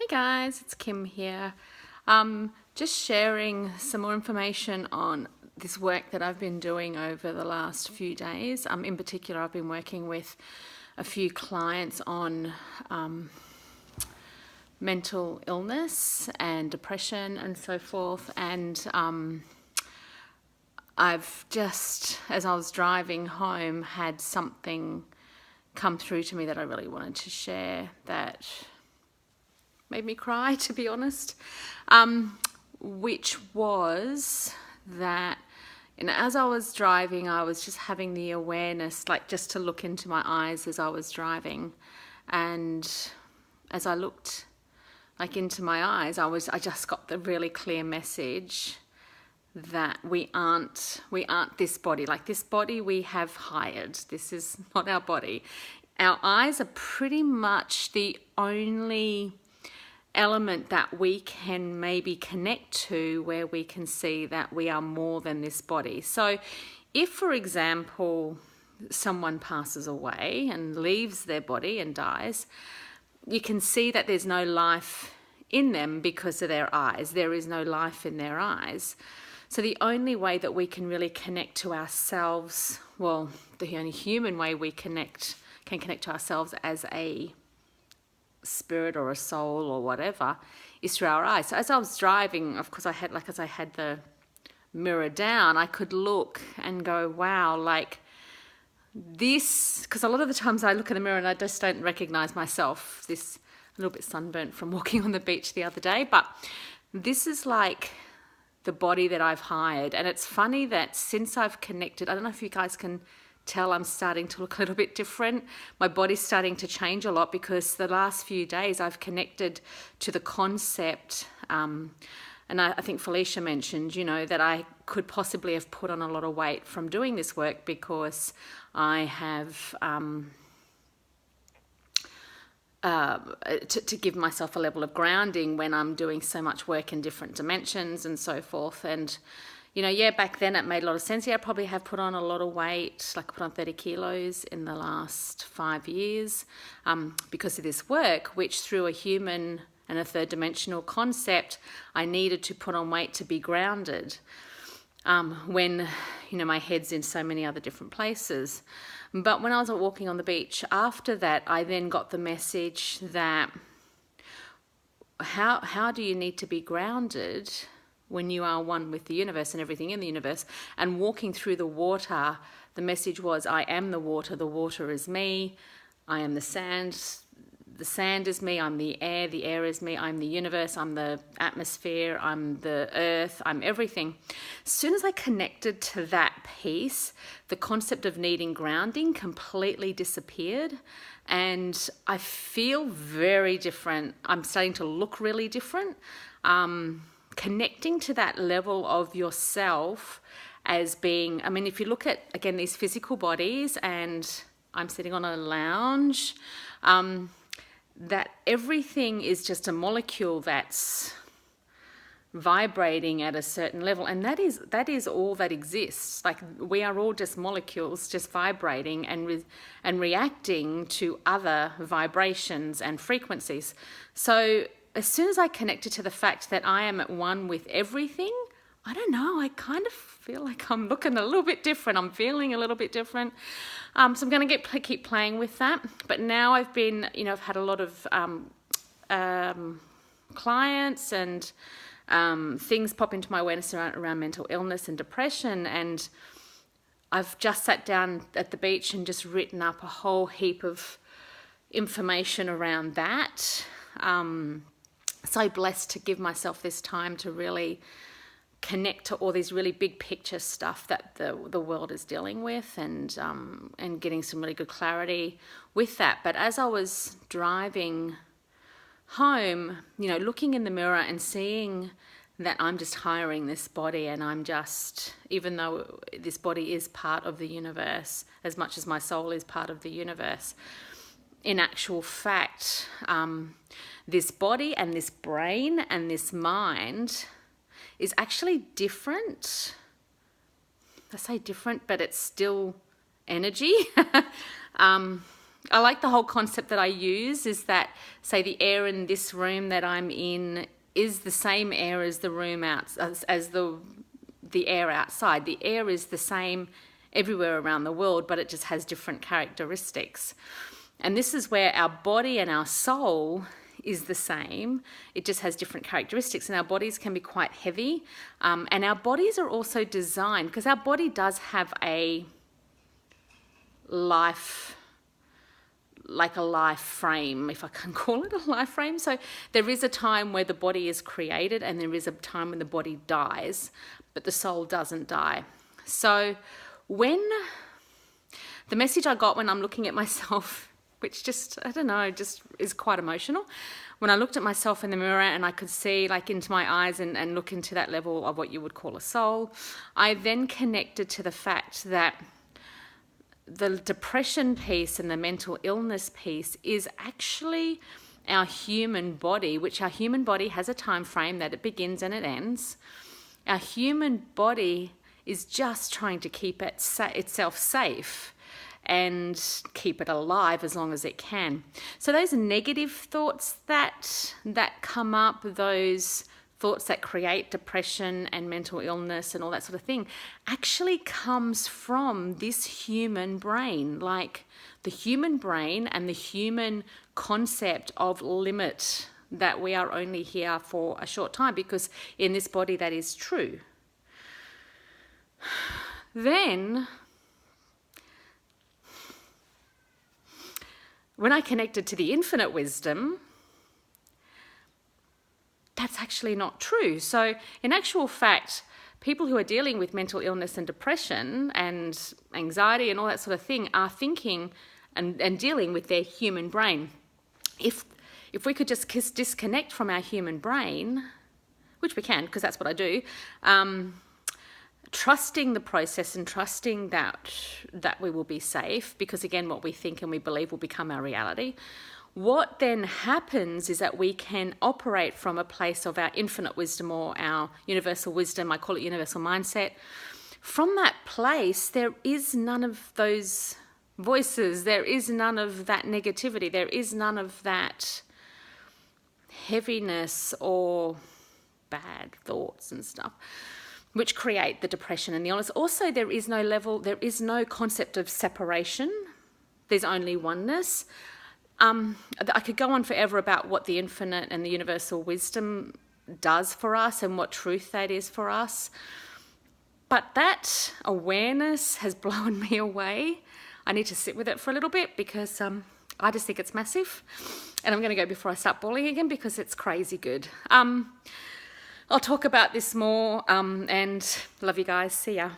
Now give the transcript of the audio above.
guys, it's Kim here. Just sharing some more information on this work that I've been doing over the last few days. In particular, I've been working with a few clients on mental illness and depression and so forth. And I've just, as I was driving home, had something come through to me that I really wanted to share that made me cry, to be honest, which was that, as I was driving, I was just having the awareness, like just to look into my eyes as I was driving. And as I looked into my eyes, I just got the really clear message that we aren't this body. Like, this body we have hired. This is not our body. Our eyes are pretty much the only element that we can maybe connect to where we can see that we are more than this body. So if, for example, someone passes away and leaves their body and dies, you can see that there's no life in them because of their eyes. There is no life in their eyes. So the only way that we can really connect to ourselves, well, the only human way we can connect to ourselves as a spirit or a soul or whatever, is through our eyes. So as I was driving, of course, as I had the mirror down, I could look and go, wow, like this, because a lot of the times I look in the mirror and I just don't recognize myself. This, a little bit sunburnt from walking on the beach the other day, but this is like the body that I've hired. And it's funny that since I've connected, I don't know if you guys can tell, I'm starting to look a little bit different. My body's starting to change a lot because the last few days I've connected to the concept, and I think Felicia mentioned, that I could possibly have put on a lot of weight from doing this work because I have to give myself a level of grounding when I'm doing so much work in different dimensions and so forth. And back then it made a lot of sense. I probably have put on a lot of weight, like I put on 30 kilos in the last 5 years because of this work, which through a human and a third dimensional concept, I needed to put on weight to be grounded when, my head's in so many other different places. But when I was walking on the beach after that, I then got the message that how do you need to be grounded when you are one with the universe and everything in the universe? And walking through the water, the message was, I am the water is me, I am the sand is me, I'm the air is me, I'm the universe, I'm the atmosphere, I'm the earth, I'm everything. As soon as I connected to that piece, the concept of needing grounding completely disappeared, and I feel very different. I'm starting to look really different. Connecting to that level of yourself as being, if you look at, again, these physical bodies, and I'm sitting on a lounge, that everything is just a molecule that's vibrating at a certain level, and that is all that exists. Like, we are all just molecules just vibrating and reacting to other vibrations and frequencies. So as soon as I connected to the fact that I am at one with everything, I don't know, I kind of feel like I'm looking a little bit different. I'm feeling a little bit different. So I'm going to keep playing with that. But now I've been, I've had a lot of clients and things pop into my awareness around mental illness and depression. And I've just sat down at the beach and just written up a whole heap of information around that. So blessed to give myself this time to really connect to all these really big picture stuff that the world is dealing with, and getting some really good clarity with that. But as I was driving home, looking in the mirror and seeing that I'm just hiring this body, and I'm just, even though this body is part of the universe as much as my soul is part of the universe, in actual fact, this body and this brain and this mind is actually different. I say different, but it's still energy. I like the whole concept that I use is that, say, the air in this room that I'm in is the same air as the room as the air outside. The air is the same everywhere around the world, but it just has different characteristics. And this is where our body and our soul is the same. It just has different characteristics, and our bodies can be quite heavy. And our bodies are also designed, because our body does have a life, like a life frame, if I can call it a life frame. So there is a time where the body is created and there is a time when the body dies, but the soul doesn't die. So when the message I got when I'm looking at myself, which just, I don't know, just is quite emotional. When I looked at myself in the mirror and I could see like into my eyes and look into that level of what you would call a soul, I then connected to the fact that the depression piece and the mental illness piece is actually our human body, which our human body has a time frame that it begins and it ends. Our human body is just trying to keep itself safe and keep it alive as long as it can. So those negative thoughts that come up, those thoughts that create depression and mental illness and all that sort of thing, actually comes from this human brain, like the human brain and the human concept of limit, that we are only here for a short time, because in this body that is true. Then, when I connected to the infinite wisdom, that's actually not true. So in actual fact, people who are dealing with mental illness and depression and anxiety and all that sort of thing are thinking and dealing with their human brain. If we could just disconnect from our human brain, which we can, because that's what I do, trusting the process and trusting that we will be safe, because again, what we think and we believe will become our reality. What then happens is that we can operate from a place of our infinite wisdom or our universal wisdom. I call it universal mindset. From that place, there is none of those voices. There is none of that negativity. There is none of that heaviness or bad thoughts and stuff, which create the depression and the illness. Also, there is no concept of separation. There's only oneness. I could go on forever about what the infinite and the universal wisdom does for us and what truth that is for us. But that awareness has blown me away. I need to sit with it for a little bit, because I just think it's massive. And I'm going to go before I start bawling again, because it's crazy good. I'll talk about this more, and love you guys. See ya.